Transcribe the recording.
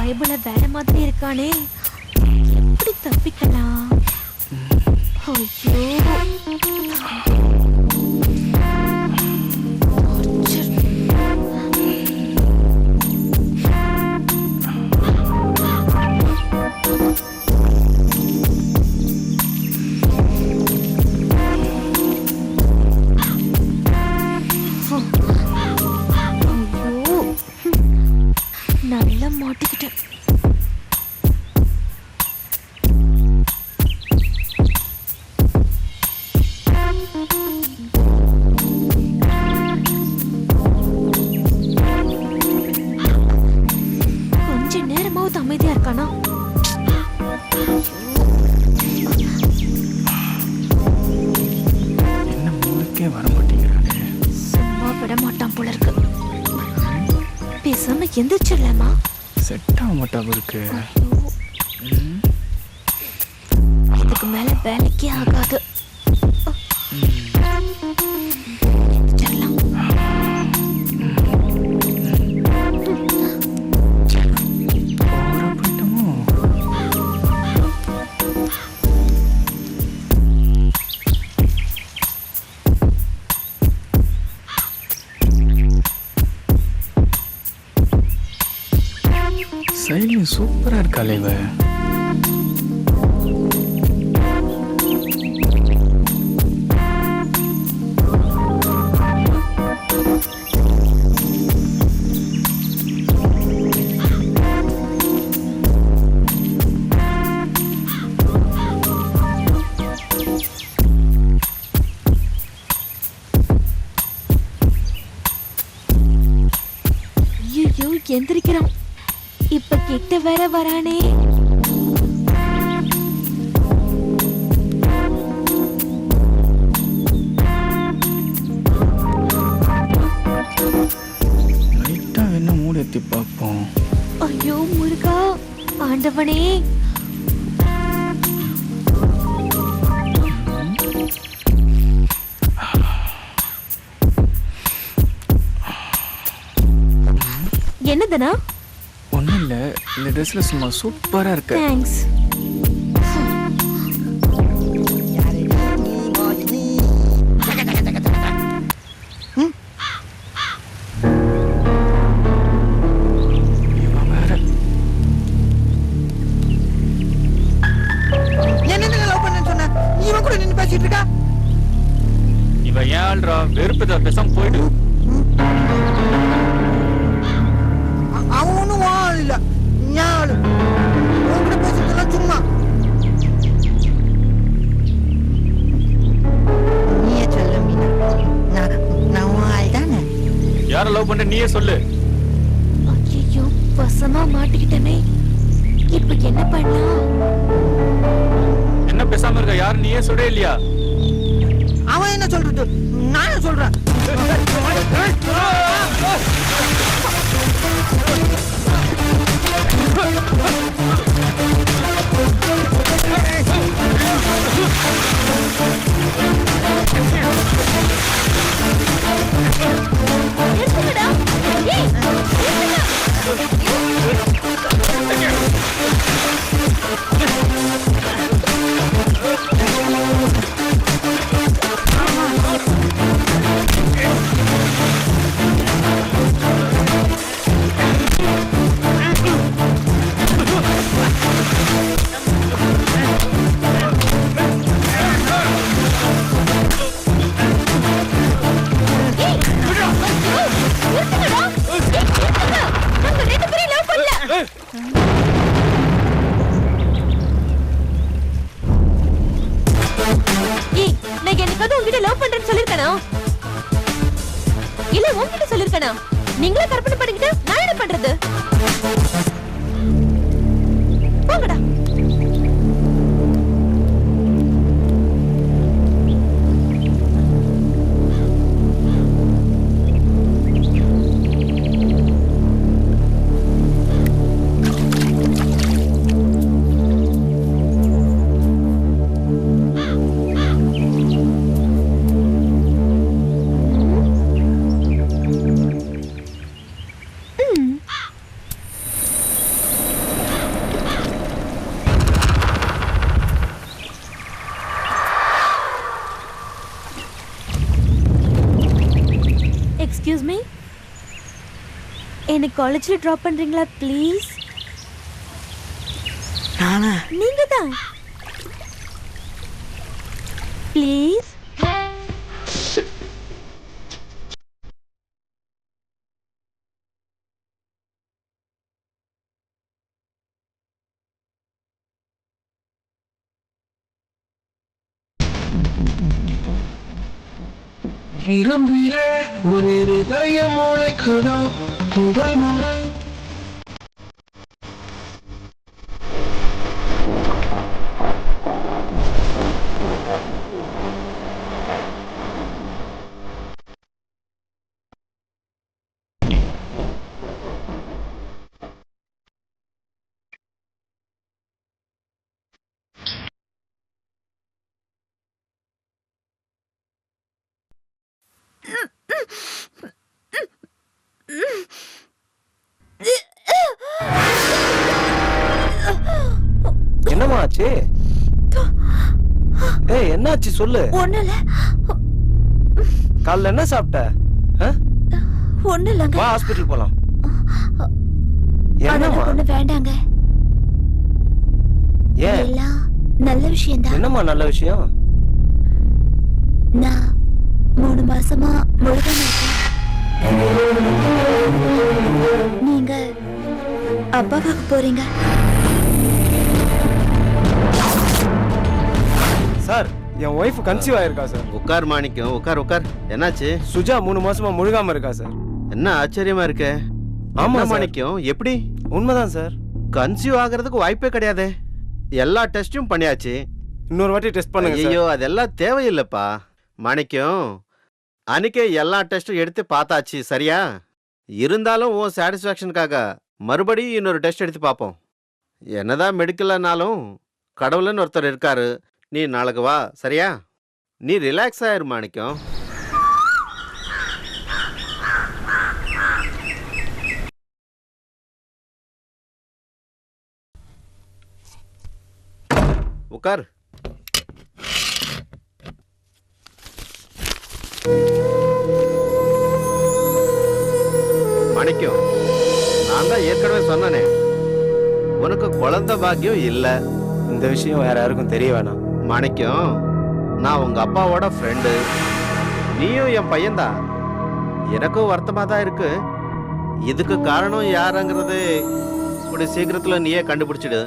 பைபிள வேற மாதிரி இருக்கானே, எப்படி தப்பிக்கலாம்? ஐயோ நல்லா மாட்டிக்கிட்டேன். கொஞ்ச நேரமாவது அமைதியா இருக்கானா? என்ன மூளைக்கே வர மாட்டேங்கிறானே. சும்மா விட மாட்டான் போல இருக்கு. பேசாம எந்திரிச்சிடலாமா? செட் ஆக மாட்டா இருக்கு. இதுக்கு மேல வேலைக்கே ஆகாது. சைலிங் சூப்பரா இருக்காளே இவ. ஐயோ எந்திரிக்கிறான். இப்ப கிட்ட வேற வரானே. லைட்டா வேணா மூடி எத்தி பார்ப்போம். ஐயோ முருகா, ஆண்டவனே. என்னதுனா? ஒன்றும் இல்லை, இந்த ட்ரெஸ்ஸில் சும்மா சூப்பராக இருக்கு. தேங்க்ஸ். இவன் ஏன் ஆள்றா? வெறுப்புதா, பேசாம போயிடு. அவனும் ஆள் இல்ல, ஞாள் உங்ககிட்ட பேசுறதெல்லாம் சும்மா. நீயே சொல்ல மீனா, நான் ஆள் தானே. யாரை லவ் பண்ற நீயே சொல்லு. ஐயோ வசமா மாட்டிக்கிட்டனே, இப்ப என்ன பண்ணலாம்? என்ன பேசாம இருக்க? யாரு நீயே சொல்றே இல்லையா? அவன் என்ன சொல்றது, நானே சொல்றேன். நான் என்னைக்காவது உங்ககிட்ட லவ் பண்றேன்னு சொல்லிருக்கேனா? இல்ல உங்ககிட்ட சொல்லிருக்கேனா? நீங்களே கற்பனை பண்ணிக்கிட்டு நான் என்ன பண்றது? போங்கடா. என்னை காலேஜ்ல டிராப் பண்றீங்களா ப்ளீஸ்? நானா? நீங்க தான். ப்ளீஸ். இளம்பிலே ஒரு இதயம் உழைக்குதோ முதல் முறை என்னம்மா ஆச்சு? ஏய் என்னாச்சு சொல்லு. ஒண்ணுல காலைல என்ன சாப்பிட்ட? ஒண்ணு இல்லங்க. வா ஹாஸ்பிடல் போலாம். அதெல்லாம் என்னம்மா? ஒண்ணு வேண்டாங்க. ஏன்? எல்லாம் நல்ல விஷயம்தான். என்னம்மா நல்ல விஷயம்? நான் 3 மாசமா முழுகாம இருக்கேன். நீங்க அப்பாவாக போறீங்க. சார் என் ஒய்ஃப் கன்சீவ் ஆயிருக்கா சார். உட்கார் மாணிக்கம், உட்கார் உட்கார். என்னாச்சு? சுஜா 3 மாசமா முழுகாம இருக்கா சார். என்ன ஆச்சரியமா இருக்க? ஆமா ஆமா சார். மாணிக்கம், எப்படி? உண்மைதான் சார். கன்சீவ் ஆகிறதுக்கு வாய்ப்பே கிடையாதே. எல்லா டெஸ்டும் பண்ணியாச்சு. இன்னொரு வாட்டி டெஸ்ட் பண்ணுங்க சார். ஐயோ அதெல்லாம் தேவையில்லைப்பா மாணிக்கம். அன்னைக்கே எல்லா டெஸ்டும் எடுத்து பார்த்தாச்சு, சரியா? இருந்தாலும் உன் சாட்டிஸ்ஃபேக்ஷனுக்காக மறுபடியும் இன்னொரு டெஸ்ட் எடுத்து பார்ப்போம். என்னதான் மெடிக்கல்னாலும் கடவுள்னு ஒருத்தர் இருக்காரு. நீ நாளைக்கு வா, சரியா? நீ ரிலாக்ஸ் ஆயிரு மாணிக்கம். உட்கார். மாணிக்கம், நான் தான் ஏற்கனவே சொன்னனே, உனக்கு குழந்தை பாக்கியம் இல்ல. இந்த விஷயம் வேற யாருக்கும் தெரிய வேணாம். மாணிக்கம், நான் உங்க அப்பாவோட ஃப்ரெண்டு. நீயும் என் பையன்தான். எனக்கும் வருத்தமா தான் இருக்கு. இதுக்கு காரணம் யாருங்கிறது கூடிய சீக்கிரத்துல நீயே கண்டுபிடிச்சிடு.